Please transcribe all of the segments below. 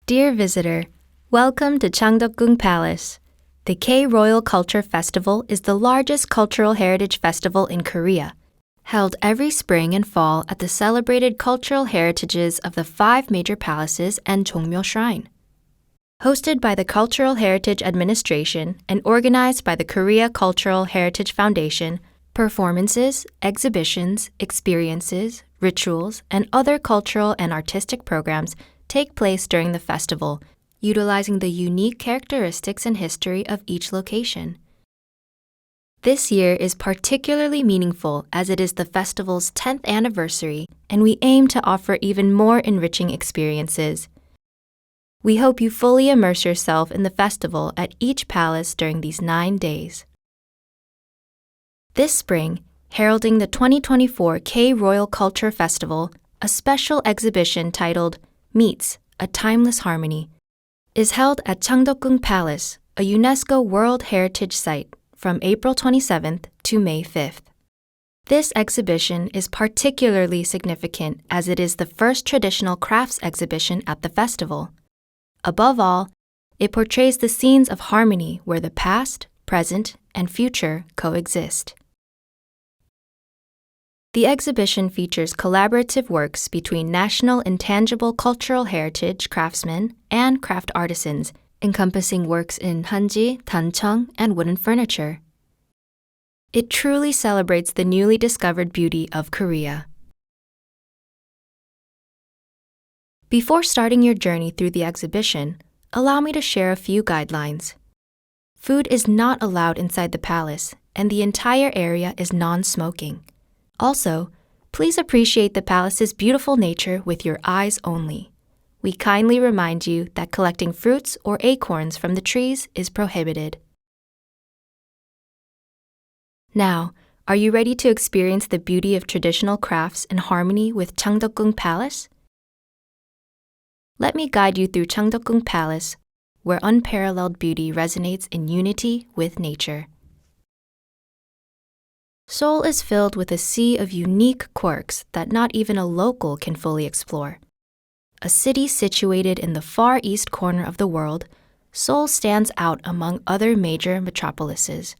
Dear visitor, welcome to Changdeokgung Palace. The K-Royal Culture Festival is the largest cultural heritage festival in Korea, held every spring and fall at the celebrated cultural heritages of the 5 major palaces and Jongmyo Shrine. Hosted by the Cultural Heritage Administration and organized by the Korea Cultural Heritage Foundation, performances, exhibitions, experiences, rituals, and other cultural and artistic programs take place during the festival, utilizing the unique characteristics and history of each location. This year is particularly meaningful as it is the festival's 10th anniversary, and we aim to offer even more enriching experiences. We hope you fully immerse yourself in the festival at each palace during these 9 days. This spring, heralding the 2024 K-Royal Culture Festival, a special exhibition titled Meets, A Timeless Harmony, is held at Changdeokgung Palace, a UNESCO World Heritage Site, from April 27th to May 5th. This exhibition is particularly significant as it is the first traditional crafts exhibition at the festival. Above all, it portrays the scenes of harmony where the past, present, and future coexist. The exhibition features collaborative works between national intangible cultural heritage craftsmen and craft artisans, encompassing works in hanji, tancheong, and wooden furniture. It truly celebrates the newly discovered beauty of Korea. Before starting your journey through the exhibition, allow me to share a few guidelines. Food is not allowed inside the palace, and the entire area is non-smoking. Also, please appreciate the palace's beautiful nature with your eyes only. We kindly remind you that collecting fruits or acorns from the trees is prohibited. Now, are you ready to experience the beauty of traditional crafts in harmony with Changdeokgung Palace? Let me guide you through Changdeokgung Palace, where unparalleled beauty resonates in unity with nature. Seoul is filled with a sea of unique quirks that not even a local can fully explore. A city situated in the far east corner of the world, Seoul stands out among other major metropolises.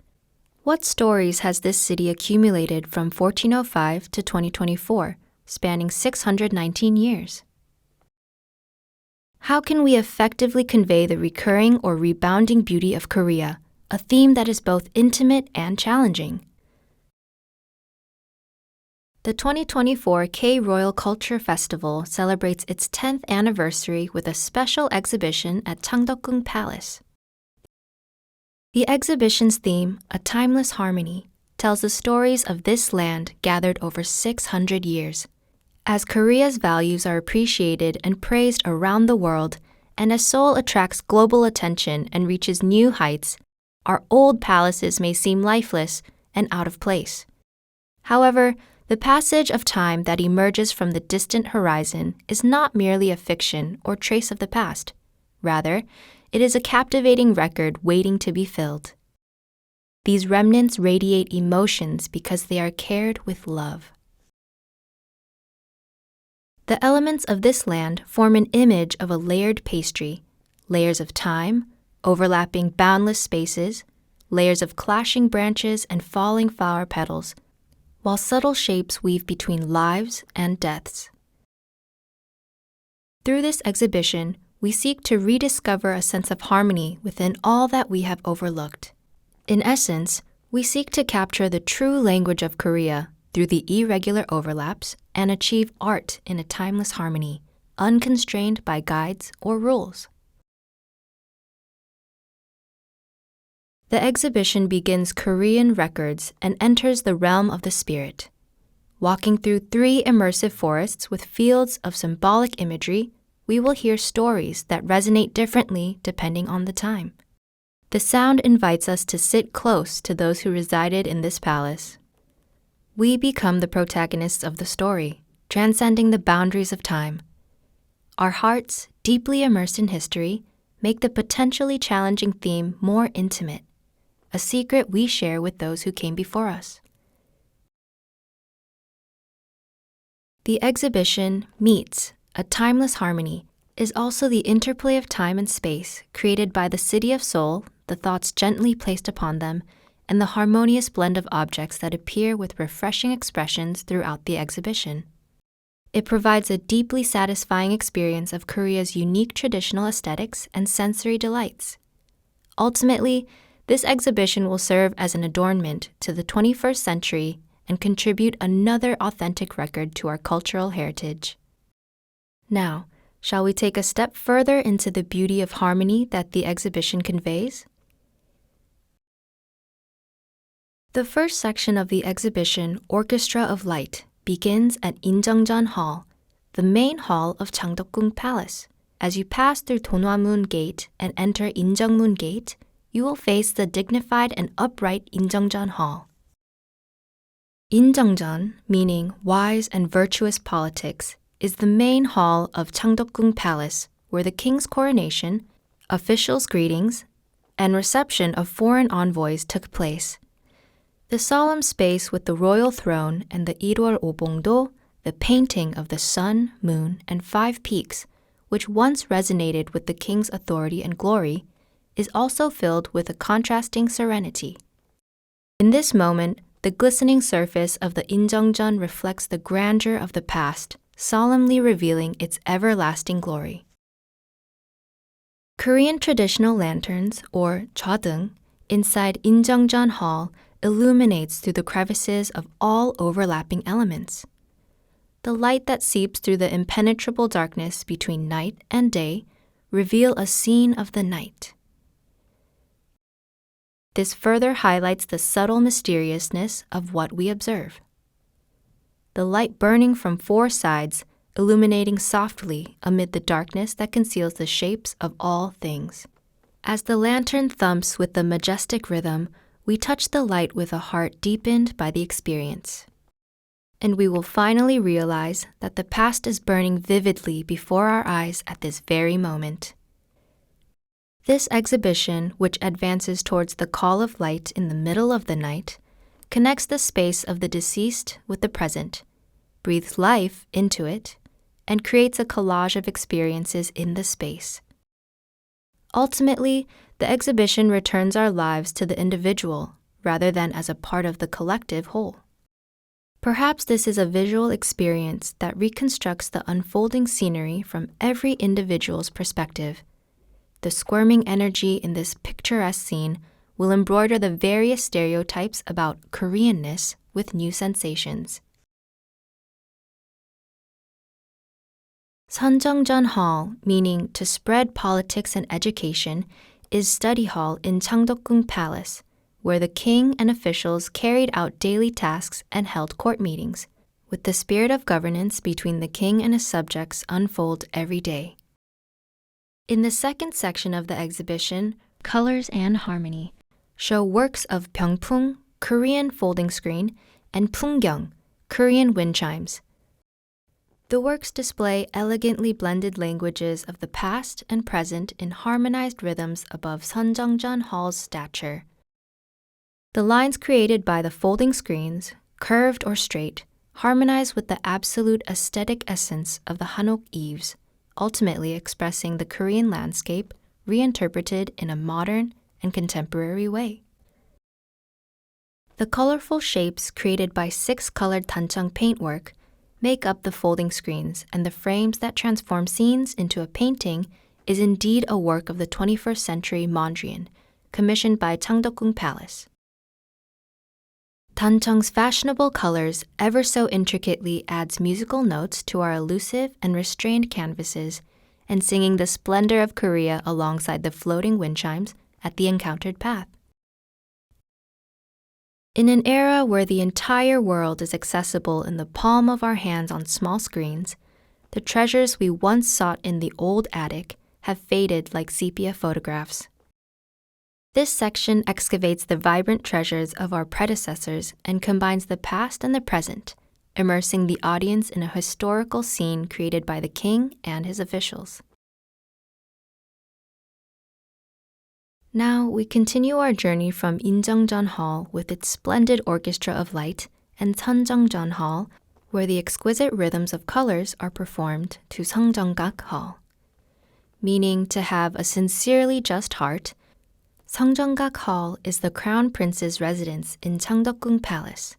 What stories has this city accumulated from 1405 to 2024, spanning 619 years? How can we effectively convey the recurring or rebounding beauty of Korea, a theme that is both intimate and challenging? The 2024 K-Royal Culture Festival celebrates its 10th anniversary with a special exhibition at Changdeokgung Palace. The exhibition's theme, A Timeless Harmony, tells the stories of this land gathered over 600 years. As Korea's values are appreciated and praised around the world, and as Seoul attracts global attention and reaches new heights, our old palaces may seem lifeless and out of place. However, the passage of time that emerges from the distant horizon is not merely a fiction or trace of the past. Rather, it is a captivating record waiting to be filled. These remnants radiate emotions because they are carried with love. The elements of this land form an image of a layered pastry, layers of time, overlapping boundless spaces, layers of clashing branches and falling flower petals, while subtle shapes weave between lives and deaths. Through this exhibition, we seek to rediscover a sense of harmony within all that we have overlooked. In essence, we seek to capture the true language of Korea through the irregular overlaps and achieve art in a timeless harmony, unconstrained by guides or rules. The exhibition begins Korean records and enters the realm of the spirit. Walking through 3 immersive forests with fields of symbolic imagery, we will hear stories that resonate differently depending on the time. The sound invites us to sit close to those who resided in this palace. We become the protagonists of the story, transcending the boundaries of time. Our hearts, deeply immersed in history, make the potentially challenging theme more intimate, a secret we share with those who came before us. The exhibition Meets, A Timeless Harmony is also the interplay of time and space created by the city of Seoul, the thoughts gently placed upon them, and the harmonious blend of objects that appear with refreshing expressions throughout the exhibition. It provides a deeply satisfying experience of Korea's unique traditional aesthetics and sensory delights. Ultimately, this exhibition will serve as an adornment to the 21st century and contribute another authentic record to our cultural heritage. Now, shall we take a step further into the beauty of harmony that the exhibition conveys? The first section of the exhibition, Orchestra of Light, begins at Injeongjeon Hall, the main hall of Changdeokgung Palace. As you pass through Donhwamun Gate and enter Injeongmun Gate, you will face the dignified and upright Injeongjeon Hall. Injeongjeon, meaning wise and virtuous politics, is the main hall of Changdeokgung Palace, where the king's coronation, officials' greetings, and reception of foreign envoys took place. The solemn space with the royal throne and the Irwol Obongdo, the painting of the sun, moon, and 5 peaks, which once resonated with the king's authority and glory, is also filled with a contrasting serenity. In this moment, the glistening surface of the Injeongjeon reflects the grandeur of the past, solemnly revealing its everlasting glory. Korean traditional lanterns, or chadung, inside Injeongjeon Hall illuminates through the crevices of all overlapping elements. The light that seeps through the impenetrable darkness between night and day reveal a scene of the night. This further highlights the subtle mysteriousness of what we observe. The light burning from 4 sides, illuminating softly amid the darkness that conceals the shapes of all things. As the lantern thumps with the majestic rhythm, we touch the light with a heart deepened by the experience. And we will finally realize that the past is burning vividly before our eyes at this very moment. This exhibition, which advances towards the call of light in the middle of the night, connects the space of the deceased with the present, breathes life into it, and creates a collage of experiences in the space. Ultimately, the exhibition returns our lives to the individual rather than as a part of the collective whole. Perhaps this is a visual experience that reconstructs the unfolding scenery from every individual's perspective. The squirming energy in this picturesque scene will embroider the various stereotypes about Koreanness with new sensations. Seonjeongjeon Hall, meaning to spread politics and education, is study hall in Changdeokgung Palace, where the king and officials carried out daily tasks and held court meetings, with the spirit of governance between the king and his subjects unfold every day. In the second section of the exhibition, Colors and Harmony, show works of Pyeongpung, Korean folding screen, and Punggyeong, Korean wind chimes. The works display elegantly blended languages of the past and present in harmonized rhythms above Seonjeongjeon Hall's stature. The lines created by the folding screens, curved or straight, harmonize with the absolute aesthetic essence of the Hanok eaves, ultimately expressing the Korean landscape reinterpreted in a modern and contemporary way. The colorful shapes created by 6-colored tancheong paintwork make up the folding screens, and the frames that transform scenes into a painting is indeed a work of the 21st century Mondrian, commissioned by Changdeokgung Palace. Tancheong's fashionable colors ever so intricately adds musical notes to our elusive and restrained canvases, and singing the splendor of Korea alongside the floating wind chimes at the encountered path. In an era where the entire world is accessible in the palm of our hands on small screens, the treasures we once sought in the old attic have faded like sepia photographs. This section excavates the vibrant treasures of our predecessors and combines the past and the present, immersing the audience in a historical scene created by the king and his officials. Now we continue our journey from Injeongjeon Hall with its splendid orchestra of light and Seonjeongjeon Hall, where the exquisite rhythms of colors are performed, to Changdeokgung Hall. meaning to have a sincerely just heart, Seongjongak Hall is the Crown Prince's residence in Changdeokgung Palace.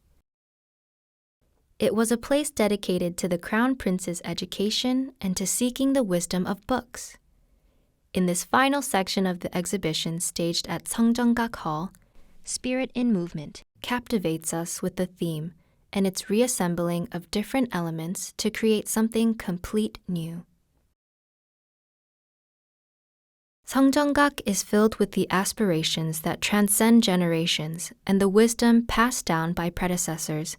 It was a place dedicated to the Crown Prince's education and to seeking the wisdom of books. In this final section of the exhibition staged at Seongjongak Hall, Spirit in Movement captivates us with the theme and its reassembling of different elements to create something complete new. Seongjongak is filled with the aspirations that transcend generations and the wisdom passed down by predecessors.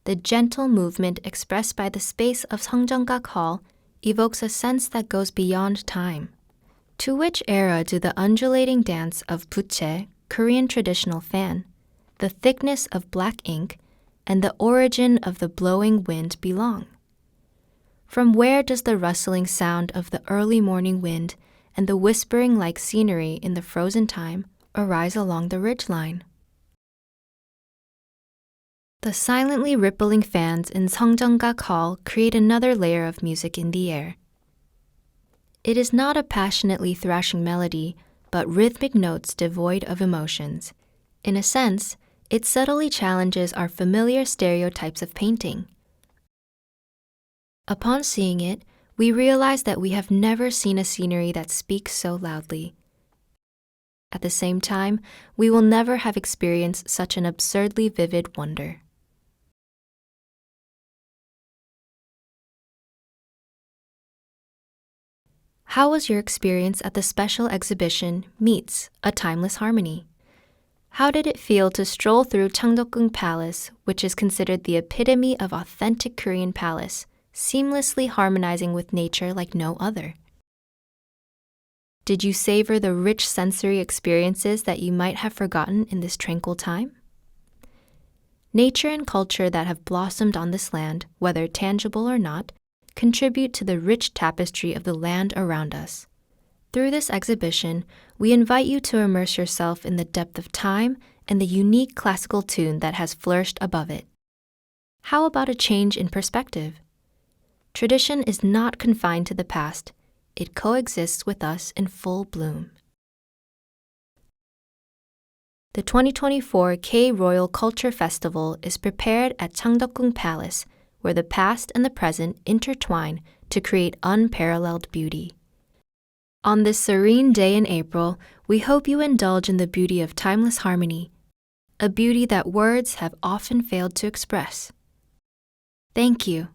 The gentle movement expressed by the space of Seongjongak Hall evokes a sense that goes beyond time. To which era do the undulating dance of buche, Korean traditional fan, the thickness of black ink, and the origin of the blowing wind belong? From where does the rustling sound of the early morning wind and the whispering-like scenery in the frozen time arise along the ridgeline? The silently rippling fans in Seongjongak Hall create another layer of music in the air. It is not a passionately thrashing melody, but rhythmic notes devoid of emotions. In a sense, it subtly challenges our familiar stereotypes of painting. Upon seeing it, we realize that we have never seen a scenery that speaks so loudly. At the same time, we will never have experienced such an absurdly vivid wonder. How was your experience at the special exhibition Meets, A Timeless Harmony? How did it feel to stroll through Changdeokgung Palace, which is considered the epitome of authentic Korean palace, seamlessly harmonizing with nature like no other? Did you savor the rich sensory experiences that you might have forgotten in this tranquil time? Nature and culture that have blossomed on this land, whether tangible or not, contribute to the rich tapestry of the land around us. Through this exhibition, we invite you to immerse yourself in the depth of time and the unique classical tune that has flourished above it. How about a change in perspective? Tradition is not confined to the past. It coexists with us in full bloom. The 2024 K-Royal Culture Festival is prepared at Changdeokgung Palace, where the past and the present intertwine to create unparalleled beauty. On this serene day in April, we hope you indulge in the beauty of timeless harmony, a beauty that words have often failed to express. Thank you.